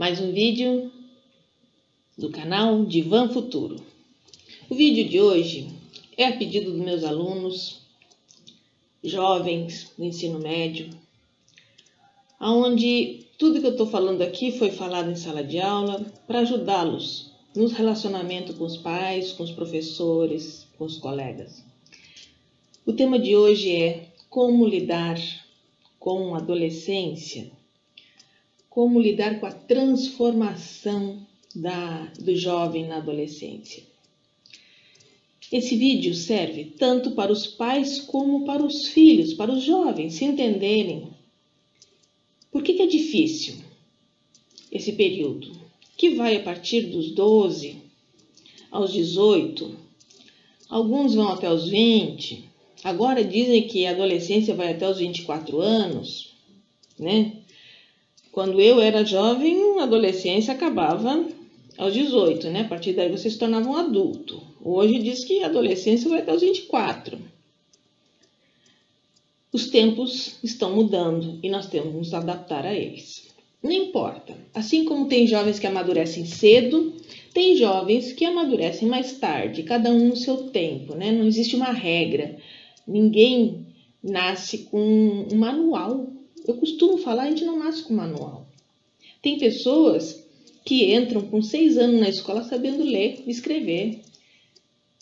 mais um vídeo do canal Divã Futuro. O vídeo de hoje é a pedido dos meus alunos, jovens do ensino médio, onde tudo que eu estou falando aqui foi falado em sala de aula para ajudá-los no relacionamento com os pais, com os professores, com os colegas. O tema de hoje é como lidar com a adolescência, como lidar com a transformação do jovem na adolescência. Esse vídeo serve tanto para os pais como para os filhos, para os jovens se entenderem. Por que é difícil esse período? Que vai a partir dos 12 aos 18, alguns vão até os 20, agora dizem que a adolescência vai até os 24 anos, né? Quando eu era jovem, a adolescência acabava aos 18, né? A partir daí você se tornava um adulto. Hoje diz que a adolescência vai até os 24. Os tempos estão mudando e nós temos que nos adaptar a eles. Não importa. Assim como tem jovens que amadurecem cedo, tem jovens que amadurecem mais tarde, cada um no seu tempo, né? Não existe uma regra. Ninguém nasce com um manual. Eu costumo falar, a gente não nasce com manual. Tem pessoas que entram com 6 anos na escola sabendo ler e escrever.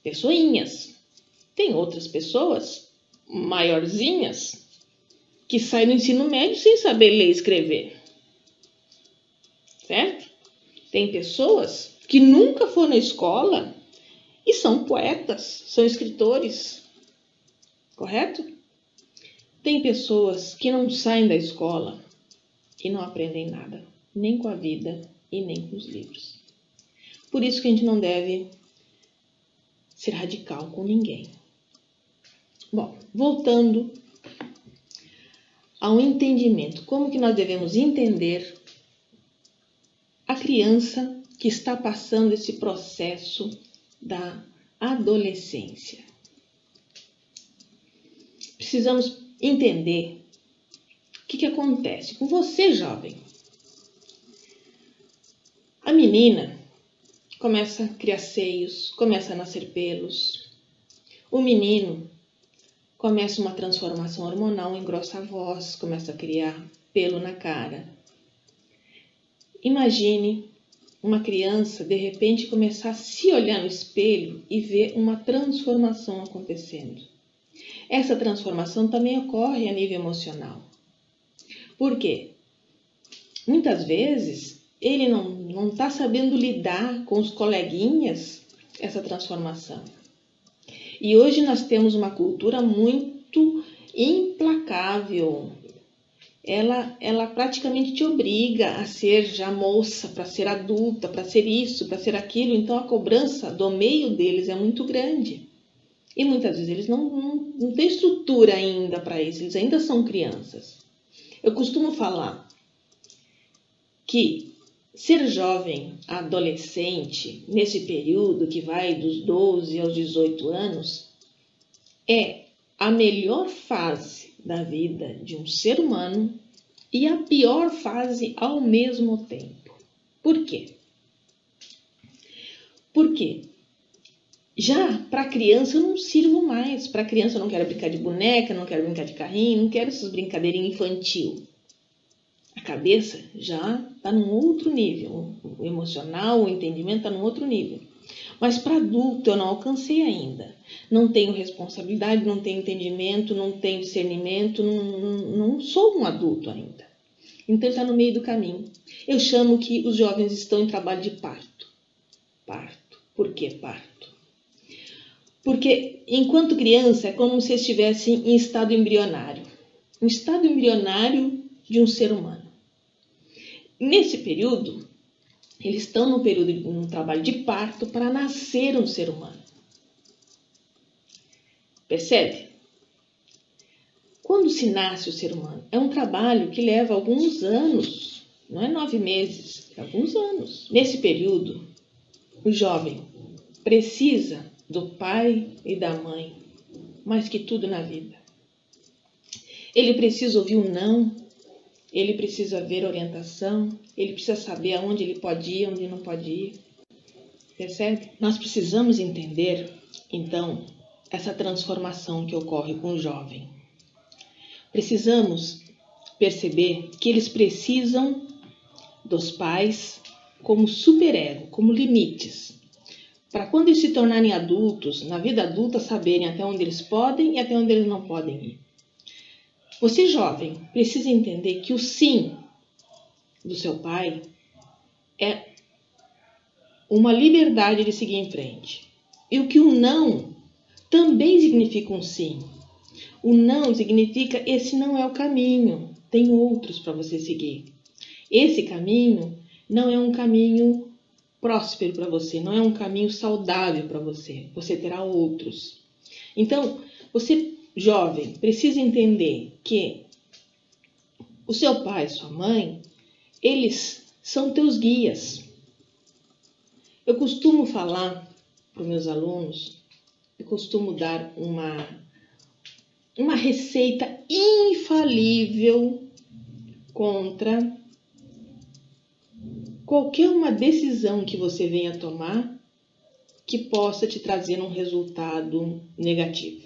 Pessoinhas. Tem outras pessoas maiorzinhas que saem do ensino médio sem saber ler e escrever. Certo? Tem pessoas que nunca foram na escola e são poetas, são escritores. Correto? Tem pessoas que não saem da escola e não aprendem nada, nem com a vida e nem com os livros. Por isso que a gente não deve ser radical com ninguém. Bom, voltando ao entendimento, como que nós devemos entender a criança que está passando esse processo da adolescência. Precisamos entender o que acontece com você, jovem. A menina começa a criar seios, começa a nascer pelos. O menino começa uma transformação hormonal, engrossa a voz, começa a criar pelo na cara. Imagine uma criança, de repente, começar a se olhar no espelho e ver uma transformação acontecendo. Essa transformação também ocorre a nível emocional. Por quê? Muitas vezes ele não está sabendo lidar com os coleguinhas essa transformação. E hoje nós temos uma cultura muito implacável. Ela praticamente te obriga a ser já moça, para ser adulta, para ser isso, para ser aquilo. Então a cobrança do meio deles é muito grande. E muitas vezes eles não têm estrutura ainda para isso, eles ainda são crianças. Eu costumo falar que ser jovem, adolescente, nesse período que vai dos 12 aos 18 anos, é a melhor fase da vida de um ser humano e a pior fase ao mesmo tempo. Por quê? Porque já para a criança eu não sirvo mais. Para a criança eu não quero brincar de boneca, não quero brincar de carrinho, não quero essas brincadeirinhas infantil. A cabeça já está num outro nível. O emocional, o entendimento está num outro nível. Mas para adulto eu não alcancei ainda. Não tenho responsabilidade, não tenho entendimento, não tenho discernimento, não sou um adulto ainda. Então ele está no meio do caminho. Eu chamo que os jovens estão em trabalho de parto. Parto. Por que parto? Porque enquanto criança é como se estivessem em estado embrionário. Um estado embrionário de um ser humano. Nesse período, eles estão no trabalho de parto para nascer um ser humano. Percebe? Quando se nasce o ser humano, é um trabalho que leva alguns anos, não é 9 meses, é alguns anos. Nesse período, o jovem precisa do pai e da mãe, mais que tudo na vida. Ele precisa ouvir um não, ele precisa ver orientação, ele precisa saber aonde ele pode ir, onde não pode ir. Percebe? Nós precisamos entender, então, essa transformação que ocorre com o jovem. Precisamos perceber que eles precisam dos pais como superego, como limites, para quando eles se tornarem adultos, na vida adulta, saberem até onde eles podem e até onde eles não podem ir. Você, jovem, precisa entender que o sim do seu pai é uma liberdade de seguir em frente. E o que o não também significa um sim. O não significa esse não é o caminho, tem outros para você seguir. Esse caminho não é um caminho próspero para você, não é um caminho saudável para você. Você terá outros. Então, você, jovem, precisa entender que o seu pai e sua mãe, eles são teus guias. Eu costumo falar para os meus alunos, eu costumo dar uma receita infalível contra qualquer uma decisão que você venha tomar que possa te trazer um resultado negativo.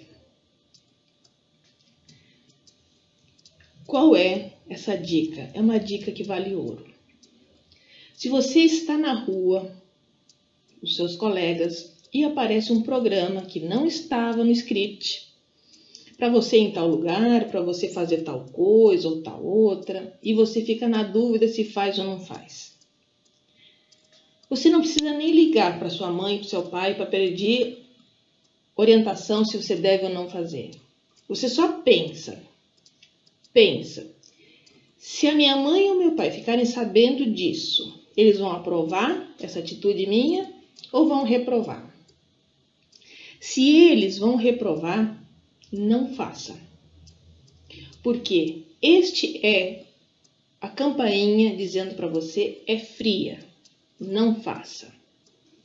Qual é essa dica? É uma dica que vale ouro. Se você está na rua, os seus colegas, e aparece um programa que não estava no script, para você ir em tal lugar, para você fazer tal coisa ou tal outra, e você fica na dúvida se faz ou não faz. Você não precisa nem ligar para sua mãe, para o seu pai, para pedir orientação se você deve ou não fazer. Você só pensa. Se a minha mãe ou meu pai ficarem sabendo disso, eles vão aprovar essa atitude minha ou vão reprovar? Se eles vão reprovar, não faça. Porque este é a campainha dizendo para você, é fria. Não faça.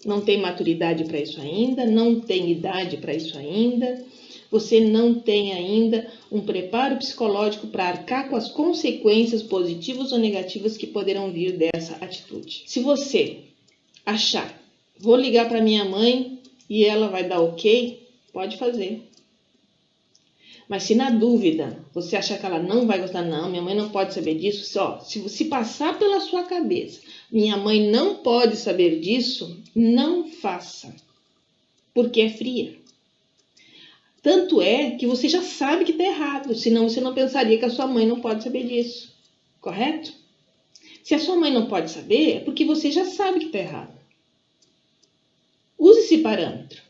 Não tem maturidade para isso ainda, não tem idade para isso ainda, você não tem ainda um preparo psicológico para arcar com as consequências positivas ou negativas que poderão vir dessa atitude. Se você achar, vou ligar para minha mãe e ela vai dar ok, pode fazer. Mas se na dúvida você achar que ela não vai gostar, não, minha mãe não pode saber disso, se passar pela sua cabeça, minha mãe não pode saber disso, não faça, porque é fria. Tanto é que você já sabe que está errado, senão você não pensaria que a sua mãe não pode saber disso, correto? Se a sua mãe não pode saber, é porque você já sabe que está errado. Use esse parâmetro,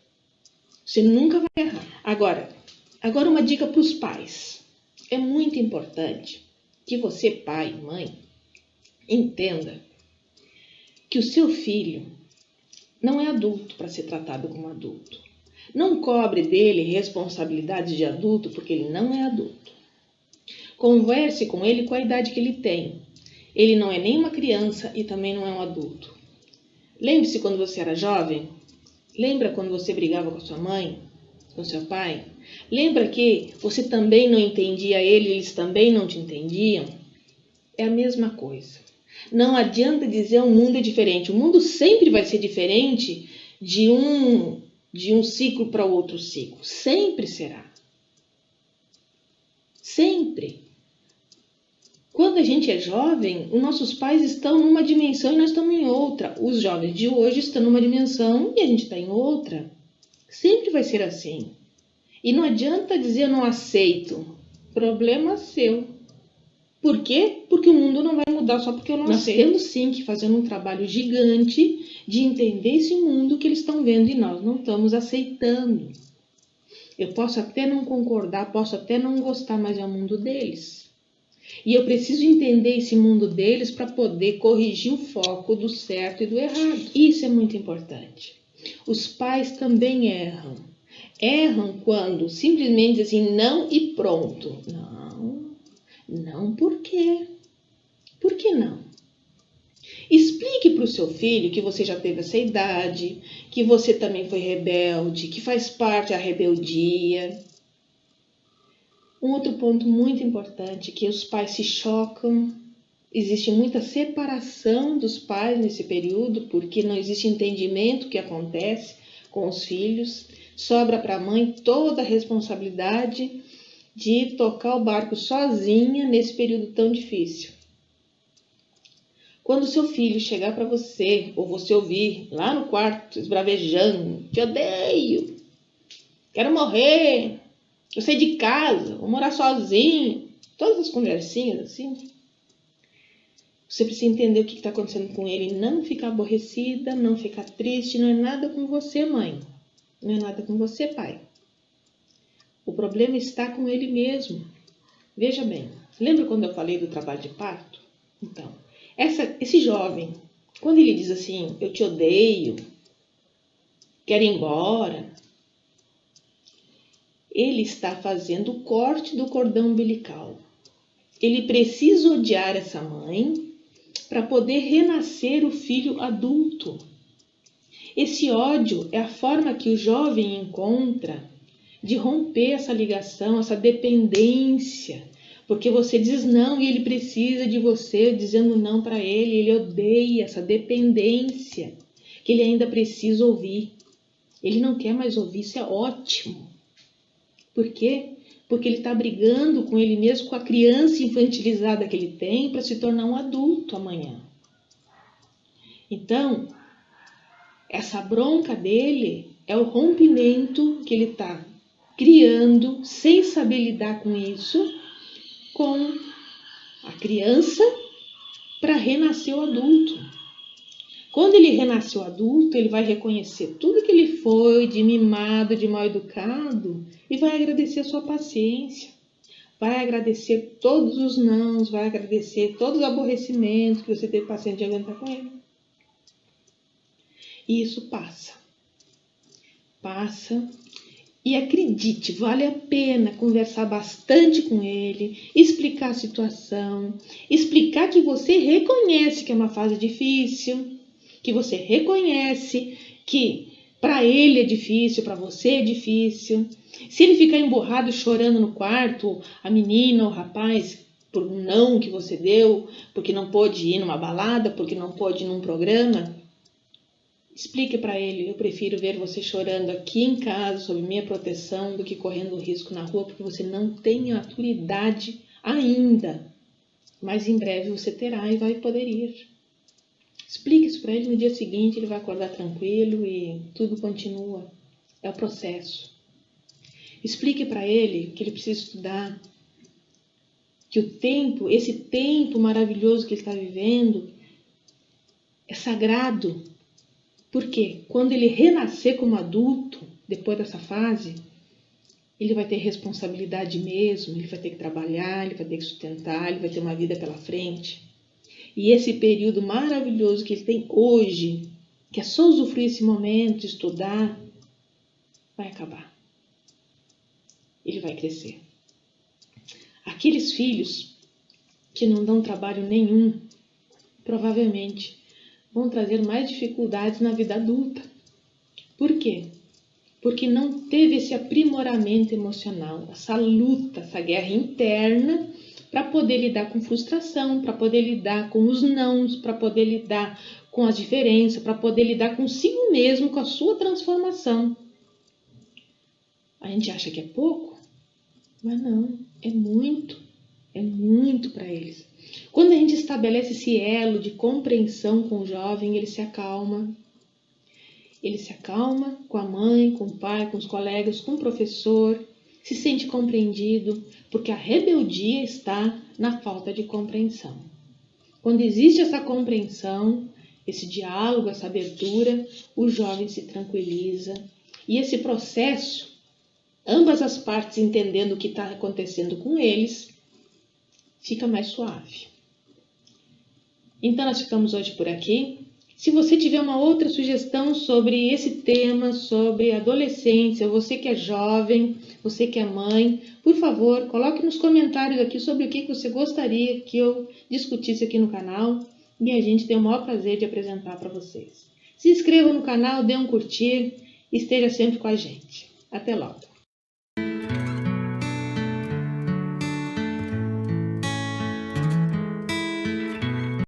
você nunca vai errar. Agora uma dica para os pais. É muito importante que você, pai e mãe, entenda que o seu filho não é adulto para ser tratado como adulto. Não cobre dele responsabilidades de adulto porque ele não é adulto. Converse com ele com a idade que ele tem. Ele não é nem uma criança e também não é um adulto. Lembre-se quando você era jovem? Lembra quando você brigava com a sua mãe? Com seu pai? Lembra que você também não entendia ele, eles também não te entendiam? É a mesma coisa. Não adianta dizer o mundo é diferente. O mundo sempre vai ser diferente de um ciclo para outro ciclo. Sempre será. Sempre. Quando a gente é jovem, os nossos pais estão numa dimensão e nós estamos em outra. Os jovens de hoje estão numa dimensão e a gente está em outra. Sempre vai ser assim. E não adianta dizer eu não aceito. Problema seu. Por quê? Porque o mundo não vai mudar só porque eu não aceito. Nós temos sim que fazer um trabalho gigante de entender esse mundo que eles estão vendo e nós não estamos aceitando. Eu posso até não concordar, posso até não gostar, mas é o mundo deles. E eu preciso entender esse mundo deles para poder corrigir o foco do certo e do errado. Isso é muito importante. Os pais também erram. Erram quando simplesmente dizem assim, não e pronto. Não, por quê? Por que não? Explique para o seu filho que você já teve essa idade, que você também foi rebelde, que faz parte da rebeldia. Um outro ponto muito importante é que os pais se chocam existe muita separação dos pais nesse período, porque não existe entendimento do que acontece com os filhos. Sobra para a mãe toda a responsabilidade de tocar o barco sozinha nesse período tão difícil. Quando seu filho chegar para você, ou você ouvir lá no quarto, esbravejando, te odeio, quero morrer, eu saí de casa, vou morar sozinho, todas as conversinhas assim, você precisa entender o que está acontecendo com ele, não ficar aborrecida, não ficar triste, não é nada com você, mãe, não é nada com você, pai. O problema está com ele mesmo. Veja bem, lembra quando eu falei do trabalho de parto? Então, esse jovem, quando ele diz assim, eu te odeio, quero ir embora, ele está fazendo o corte do cordão umbilical. Ele precisa odiar essa mãe para poder renascer o filho adulto. Esse ódio é a forma que o jovem encontra de romper essa ligação, essa dependência. Porque você diz não e ele precisa de você dizendo não para ele. Ele odeia essa dependência que ele ainda precisa ouvir. Ele não quer mais ouvir, isso é ótimo. Por quê? Porque ele está brigando com ele mesmo, com a criança infantilizada que ele tem, para se tornar um adulto amanhã. Então, essa bronca dele é o rompimento que ele está criando, sem saber lidar com isso, com a criança, para renascer o adulto. Quando ele renascer o adulto, ele vai reconhecer tudo que ele foi de mimado, de mal educado, e vai agradecer a sua paciência. Vai agradecer todos os nãos, vai agradecer todos os aborrecimentos que você teve paciência de aguentar com ele. E isso passa. Passa. E acredite, vale a pena conversar bastante com ele, explicar a situação, explicar que você reconhece que é uma fase difícil, que você reconhece que para ele é difícil, para você é difícil. Se ele ficar emburrado chorando no quarto, a menina ou o rapaz, por um não que você deu, porque não pôde ir numa balada, porque não pôde ir num programa, explique para ele, eu prefiro ver você chorando aqui em casa, sob minha proteção, do que correndo risco na rua, porque você não tem maturidade ainda. Mas em breve você terá e vai poder ir. Explique isso para ele, no dia seguinte ele vai acordar tranquilo e tudo continua. É o processo. Explique para ele que ele precisa estudar, que o tempo, esse tempo maravilhoso que ele está vivendo, é sagrado. Porque quando ele renascer como adulto, depois dessa fase, ele vai ter responsabilidade mesmo, ele vai ter que trabalhar, ele vai ter que sustentar, ele vai ter uma vida pela frente. E esse período maravilhoso que ele tem hoje, que é só usufruir esse momento, estudar, vai acabar. Ele vai crescer. Aqueles filhos que não dão trabalho nenhum, provavelmente vão trazer mais dificuldades na vida adulta. Por quê? Porque não teve esse aprimoramento emocional, essa luta, essa guerra interna para poder lidar com frustração, para poder lidar com os nãos, para poder lidar com as diferenças, para poder lidar consigo mesmo, com a sua transformação. A gente acha que é pouco, mas não, é muito para eles. Quando a gente estabelece esse elo de compreensão com o jovem, ele se acalma. Ele se acalma com a mãe, com o pai, com os colegas, com o professor, se sente compreendido, porque a rebeldia está na falta de compreensão. Quando existe essa compreensão, esse diálogo, essa abertura, o jovem se tranquiliza. E esse processo, ambas as partes entendendo o que está acontecendo com eles, fica mais suave. Então nós ficamos hoje por aqui. Se você tiver uma outra sugestão sobre esse tema, sobre adolescência, você que é jovem, você que é mãe, por favor, coloque nos comentários aqui sobre o que você gostaria que eu discutisse aqui no canal e a gente tem o maior prazer de apresentar para vocês. Se inscreva no canal, dê um curtir e esteja sempre com a gente. Até logo!